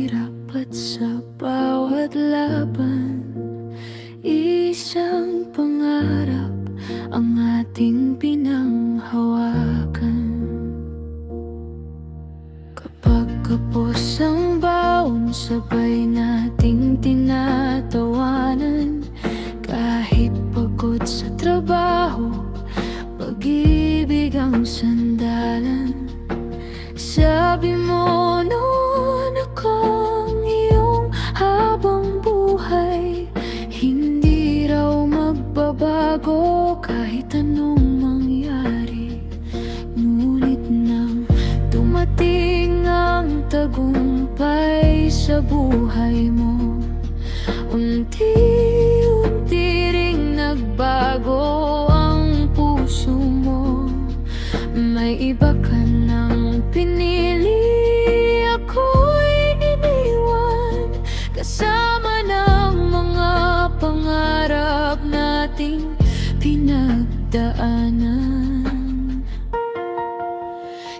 hirap at sa bawat laban, isang pangarap ang ating pinanghawakan. Kapag kapos ang baon, sabay nating tinatawanan. Kahit pagod sa trabaho, pag-ibig ang sandalan. Sabi mo noon akong iyong habang buhay, hindi raw magbabago kahit anong mangyari. Ngunit nang dumating ang tagumpay sa buhay mo, unti-unti ring nagbago ang puso mo. May iba ka nang pinili, ako'y iniwan, kasama ng mga pangarap nating pinagdaanan.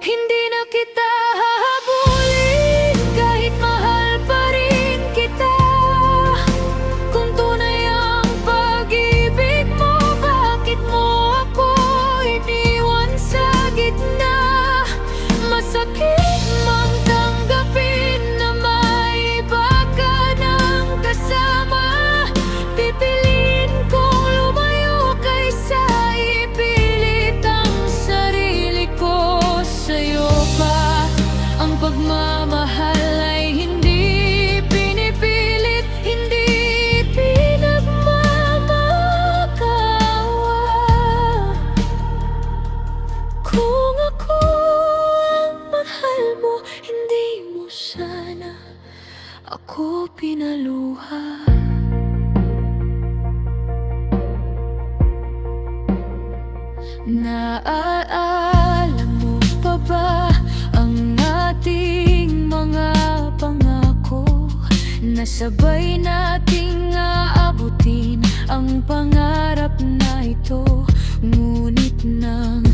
Hindi na kita hahabulin kahit mahal pa rin kita. Kung tunay ang pag-ibig mo, bakit mo ako iniwan sa gitna? Masakit mang tanggapin na may iba ka ng kasama. Pipiliin kong lumayo kaysa ipilit ang sarili ko sa'yo pa. Ang pagmamahal ay hindi pinipilit, hindi pinagmamakaawa. Kung ako ang mahal mo, hindi mo sana ako pinaluha. Naaalala mo pa ba ang ating mga pangako, na sabay nating aabutin ang pangarap na ito? Ngunit nang